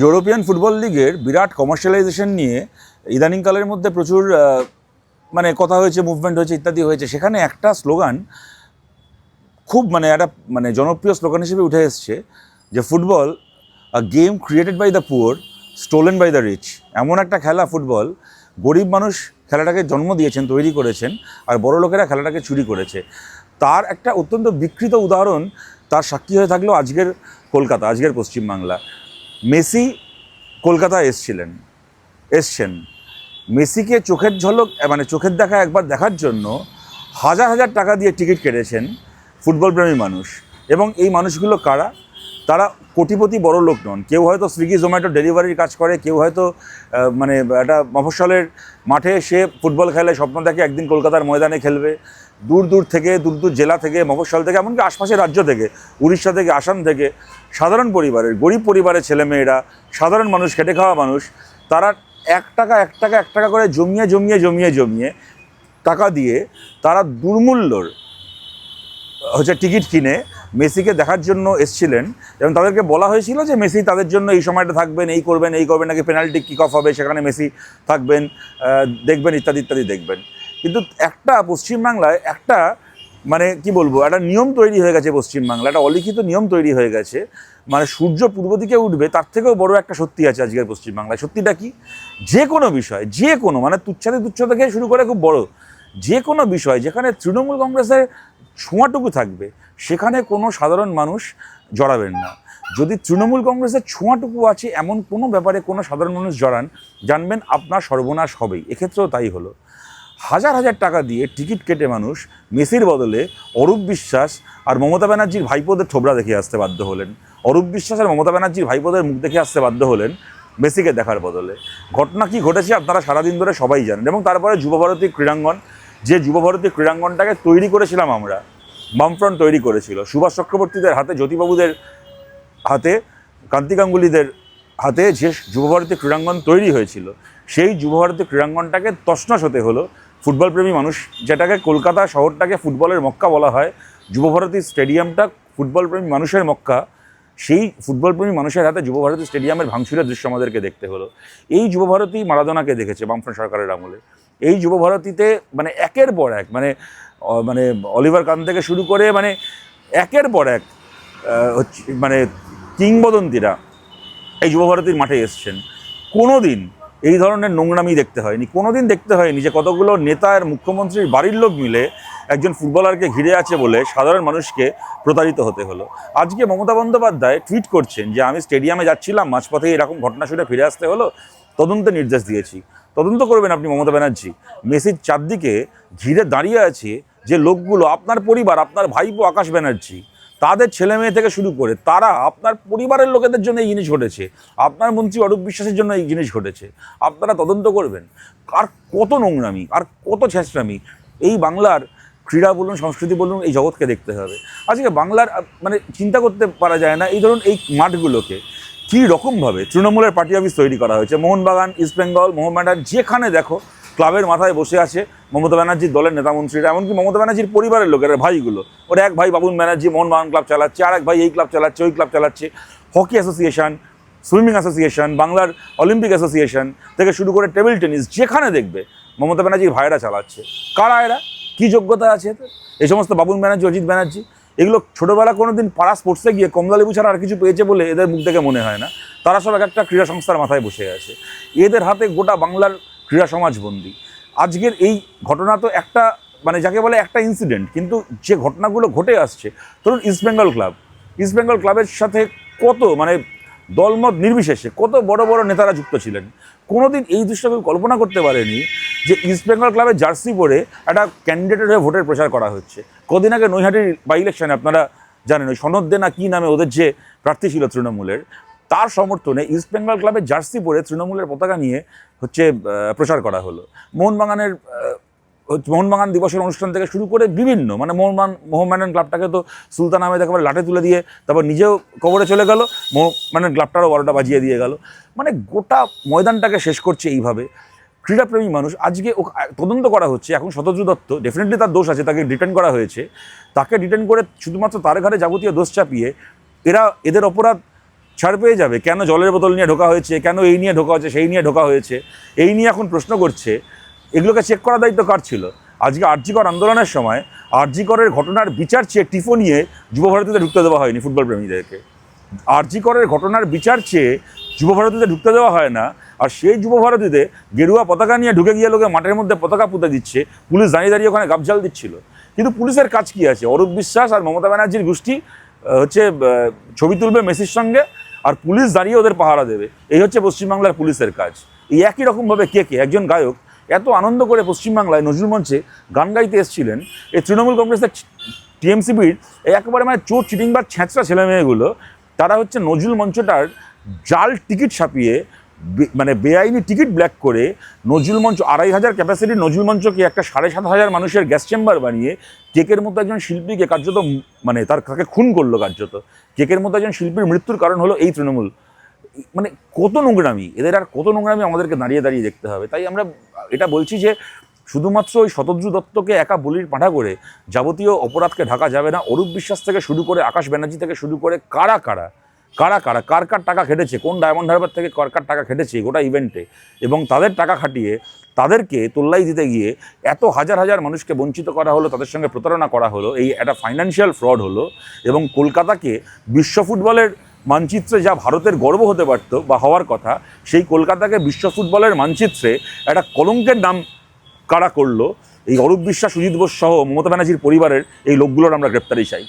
European football লিগের বিরাট commercialisation নিয়ে ইদানিংকালের মধ্যে প্রচুর মানে কথা হয়েছে, মুভমেন্ট হয়েছে, ইত্যাদি হয়েছে। সেখানে একটা স্লোগান খুব একটা জনপ্রিয় স্লোগান হিসেবে উঠে এসছে যে football a game created by the poor, stolen by the rich. এমন একটা খেলা ফুটবল, গরিব মানুষ খেলাটাকে জন্ম দিয়েছেন, তৈরি করেছেন, আর বড় লোকেরা খেলাটাকে চুরি করেছে। তার একটা অত্যন্ত বিকৃত উদাহরণ তার সাক্ষী হয়ে থাকলো আজকের কলকাতা, আজকের পশ্চিমবাংলা। মেসি কলকাতায় এসছেন। মেসিকে চোখের ঝলক চোখের দেখা একবার দেখার জন্য হাজার হাজার টাকা দিয়ে টিকিট কেটেছেন ফুটবলপ্রেমী মানুষ। এবং এই মানুষগুলো কারা? তারা কোটিপতি বড় লোক নন। কেউ হয়তো সুইগি জোম্যাটো ডেলিভারির কাজ করে, কেউ হয়তো একটা মফস্বলের মাঠে সে ফুটবল খেলে, স্বপ্ন দেখে একদিন কলকাতার ময়দানে খেলবে। দূর দূর জেলা থেকে, মফস্বল থেকে, এমনকি আশপাশের রাজ্য থেকে, উড়িষ্যা থেকে, আসাম থেকে সাধারণ পরিবারের, গরিব পরিবারের ছেলেমেয়েরা, সাধারণ মানুষ, খেটে খাওয়া মানুষ, তারা এক টাকা করে জমিয়ে টাকা দিয়ে তারা দুর্মূল্যর টিকিট কিনে মেসিকে দেখার জন্য এসছিলেন। এবং তাদেরকে বলা হয়েছিল যে মেসি তাদের জন্য এই সময়টা থাকবেন, এই করবেন, নাকি পেনাল্টি কিক অফ হবে, সেখানে মেসি থাকবেন, দেখবেন, ইত্যাদি দেখবেন। কিন্তু একটা পশ্চিমবাংলায় একটা কি বলবো, একটা নিয়ম তৈরি হয়ে গেছে পশ্চিমবাংলা, একটা অলিখিত নিয়ম তৈরি হয়ে গেছে। সূর্য পূর্ব দিকে উঠবে, তার থেকেও বড় একটা সত্যি আছে আজকের পশ্চিমবাংলায়। সত্যিটা কি? যে কোনো বিষয়, যে কোনো তুচ্ছ থেকে শুরু করে খুব বড় যে কোনো বিষয় যেখানে তৃণমূল কংগ্রেসের ছোঁয়াটুকু থাকবে, সেখানে কোনো সাধারণ মানুষ জড়াবেন না। যদি তৃণমূল কংগ্রেসের ছোঁয়াটুকু আছে এমন কোনো ব্যাপারে কোনো সাধারণ মানুষ জড়ান, জানবেন আপনার সর্বনাশ হবেই। এক্ষেত্রেও তাই হলো। হাজার হাজার টাকা দিয়ে টিকিট কেটে মানুষ মেসির বদলে অরূপ বিশ্বাস আর মমতা ব্যানার্জির ভাইপোদের থোবরা দেখে আসতে বাধ্য হলেন। অরূপ বিশ্বাস আর মমতা ব্যানার্জির ভাইপোদের মুখ দেখে আসতে বাধ্য হলেন মেসিকে দেখার বদলে। ঘটনা কি ঘটেছে আপনারা সারাদিন ধরে সবাই জানেন। এবং তারপরে যুবভারতী ক্রীড়াঙ্গন, যে যুবভারতী ক্রীড়াঙ্গনটাকে তৈরি করেছিলাম আমরা, বামফ্রন্ট তৈরি করেছিল, সুভাষ চক্রবর্তীদের হাতে, জ্যোতিবাবুদের হাতে, কান্তি গাঙ্গুলিদের হাতে যে যুবভারতী ক্রীড়াঙ্গন তৈরি হয়েছিল, সেই যুবভারতী ক্রীড়াঙ্গনটাকে তছনছ হতে হলো ফুটবলপ্রেমী মানুষ, যেটাকে কলকাতা শহরটাকে ফুটবলের মক্কা বলা হয়, যুবভারতী স্টেডিয়ামটা ফুটবলপ্রেমী মানুষের মক্কা, সেই ফুটবলপ্রেমী মানুষের হাতে যুবভারতী স্টেডিয়ামের ভাঙচুরের দৃশ্য আমাদেরকে দেখতে হলো। এই যুবভারতী মারাদোনাকে দেখেছে বামফ্রন্ট সরকারের আমলে। এই যুবভারতীতে একের পর এক অলিভার কান থেকে শুরু করে একের পর এক কিংবদন্তিরা এই যুবভারতীর মাঠে এসছেন। কোনো দিন এই ধরনের নোংরামি দেখতে হয়নি, কোনো দিন দেখতে হয়নি যে কতগুলো নেতা আর মুখ্যমন্ত্রীর বাড়ির লোক মিলে একজন ফুটবলারকে ঘিরে আছে বলে সাধারণ মানুষকে প্রতারিত হতে হলো। আজকে মমতা বন্দ্যোপাধ্যায় টুইট করছেন যে আমি স্টেডিয়ামে যাচ্ছিলাম, মাঝপথে এরকম ঘটনা শুনে ফিরে আসতে হলো, তদন্তের নির্দেশ দিয়েছি। তদন্ত করবেন আপনি মমতা ব্যানার্জি। মেসির চারদিকে ঘিরে দাঁড়িয়ে আছে যে লোকগুলো, আপনার পরিবার, আপনার ভাইপো আকাশ ব্যানার্জি, তাদের ছেলে মেয়ে থেকে শুরু করে তারা, আপনার পরিবারের লোকেদের জন্য এই জিনিস ঘটেছে, আপনার মন্ত্রী অরূপ বিশ্বাসের জন্য এই জিনিস ঘটেছে। আপনারা তদন্ত করবেন। আর কত নোংরামি, আর কত ছেঁচড়ামি এই বাংলার ক্রীড়া বলুন, সংস্কৃতি বলুন, এই জগৎকে দেখতে হবে। আজকে বাংলার চিন্তা করতে পারা যায় না এই ধরুন এই মাঠগুলোকে কী রকমভাবে তৃণমূলের পার্টি অফিস তৈরি করা হয়েছে। মোহনবাগান, ইস্টবেঙ্গল, মোহামেডান, যেখানে দেখো ক্লাবের মাথায় বসে আছে মমতা ব্যানার্জির দলের নেতামন্ত্রীরা, এমনকি মমতা ব্যানার্জির পরিবারের লোকেরা, ভাইগুলো। ওর এক ভাই বাবুন ব্যানার্জি মোহনবাগান ক্লাব চালাচ্ছে, আর এক ভাই এই ক্লাব চালাচ্ছে, ওই ক্লাব চালাচ্ছে, হকি অ্যাসোসিয়েশন, সুইমিং অ্যাসোসিয়েশন, বাংলার অলিম্পিক অ্যাসোসিয়েশন থেকে শুরু করে টেবিল টেনিস, যেখানে দেখবে মমতা ব্যানার্জির ভাইয়েরা চালাচ্ছে। কারা এরা? কী যোগ্যতা আছে এই সমস্ত বাবুন ব্যানার্জি, অজিত ব্যানার্জি? এগুলো ছোটোবেলা কোনো দিন পাড়া স্পোর্টসে গিয়ে কমলালেবু ছাড়া আর কিছু পেয়েছে বলে এদের মুখ দেখে মনে হয় না। তারা সব একটা ক্রীড়া সংস্থার মাথায় বসে আছে। এদের হাতে গোটা বাংলার ক্রীড়া সমাজ বন্দী। আজকের এই ঘটনা তো একটা যাকে বলে একটা ইনসিডেন্ট, কিন্তু যে ঘটনাগুলো ঘটে আসছে, ধরুন ইস্টবেঙ্গল ক্লাবের সাথে কত দলমত নির্বিশেষে কত বড় বড় নেতারা যুক্ত ছিলেন। কোনোদিন এই দৃশ্য কেউ কল্পনা করতে পারেনি যে ইস্টবেঙ্গল ক্লাবের জার্সি পরে একটা ক্যান্ডিডেটের হয়ে ভোটের প্রচার করা হচ্ছে। কদিন আগে নৈহাটির বাই ইলেকশনে আপনারা জানেন, ওই সনদ দে না কী নামে ওদের যে প্রার্থী ছিল তৃণমূলের, তার সমর্থনে ইস্টবেঙ্গল ক্লাবের জার্সি পরে তৃণমূলের পতাকা নিয়ে প্রচার করা হলো। মোহনবাগান দিবসের অনুষ্ঠান থেকে শুরু করে বিভিন্ন মোহামেডান ক্লাবটাকে তো সুলতান আহমেদ একেবারে লাটে তুলে দিয়ে তারপর নিজেও কবরে চলে গেল, মোহামেডান ক্লাবটারও 12টা বাজিয়ে দিয়ে গেল। গোটা ময়দানটাকে শেষ করছে এইভাবে ক্রীড়াপ্রেমী মানুষ। আজকে তদন্ত করা হচ্ছে। এখন শতদ্রু দত্ত, ডেফিনেটলি তার দোষ আছে, তাকে ডিটেন করা হয়েছে। তাকে ডিটেন করে শুধুমাত্র তার ঘাড়ে যাবতীয় দোষ চাপিয়ে এদের অপরাধ ছাড় পেয়ে যাবে। কেন জলের বোতল নিয়ে ঢোকা হয়েছে, কেন এই নিয়ে ঢোকা হয়েছে, সেই নিয়ে ঢোকা হয়েছে, এই নিয়ে এখন প্রশ্ন করছে। এগুলোকে চেক করার দায়িত্ব কার ছিল? আজকে আরজি কর আন্দোলনের সময় আরজি করের ঘটনার বিচার চেয়ে টিফো নিয়ে যুবভারতীতে ঢুকতে দেওয়া হয়নি ফুটবল প্রেমীদেরকে। আরজি করের ঘটনার বিচার চেয়ে যুবভারতীতে ঢুকতে দেওয়া হয় না, আর সেই যুবভারতীতে গেরুয়া পতাকা নিয়ে ঢুকে গিয়ে লোকে মাঠের মধ্যে পতাকা পুঁতে দিচ্ছে, পুলিশ দাঁড়িয়ে দাঁড়িয়ে ওখানে গাবঝাল দিচ্ছিল। কিন্তু পুলিশের কাজ কি আছে? অরূপ বিশ্বাস আর মমতা ব্যানার্জির গোষ্ঠী হচ্ছে ছবি তুলবে মেসির সঙ্গে, আর পুলিশ দাঁড়িয়ে ওদের পাহারা দেবে। এই হচ্ছে পশ্চিমবাংলার পুলিশের কাজ। এই একই রকমভাবে কে একজন গায়ক এত আনন্দ করে পশ্চিমবাংলায় নজরুল মঞ্চে গান গাইতে এসেছিলেন, এই তৃণমূল কংগ্রেসের টিএমসিপির একেবারে মানে চোর চিটিংবার ছ্যাঁচড়া ছেলেমেয়েগুলো, তারা হচ্ছে নজরুল মঞ্চটার জাল টিকিট ছাপিয়ে মানে বেআইনি টিকিট ব্ল্যাক করে নজরুল মঞ্চ 2500 ক্যাপাসিটির নজরুল মঞ্চকে একটা 7500 মানুষের গ্যাস চেম্বার বানিয়ে কেকের মতো একজন শিল্পীকে কার্যত মানে তাকে খুন করলো। কার্যত কেকের মতো একজন শিল্পীর মৃত্যুর কারণ হলো এই তৃণমূল। মানে কত নোংরামি এদের, আর কত নোংরামি আমাদেরকে দাঁড়িয়ে দাঁড়িয়ে দেখতে হবে। তাই আমরা এটা বলছি যে শুধুমাত্র ওই শতদ্রু দত্তকে একা বলির পাঁঠা করে যাবতীয় অপরাধকে ঢাকা যাবে না। অরূপ বিশ্বাস থেকে শুরু করে আকাশ ব্যানার্জি থেকে শুরু করে কার কার টাকা খেটেছে, কোন ডায়মন্ড হারবার থেকে কার টাকা খেটেছে গোটা ইভেন্টে, এবং তাদের টাকা খাটিয়ে তাদেরকে তোল্লাই দিতে গিয়ে এত হাজার হাজার মানুষকে বঞ্চিত করা হলো, তাদের সঙ্গে প্রতারণা করা হলো, এই একটা ফাইন্যান্সিয়াল ফ্রড হলো। এবং কলকাতাকে বিশ্ব ফুটবলের মানচিত্রে যা ভারতের গর্ব হতে পারত বা হওয়ার কথা, সেই কলকাতাকে বিশ্ব ফুটবলের মানচিত্রে একটা কলঙ্কের নাম কারা করলো। এই অরূপ বিশ্বাস, সুজিত বোস সহ মমতা ব্যানার্জির পরিবারের এই লোকগুলোর আমরা গ্রেপ্তারি চাই।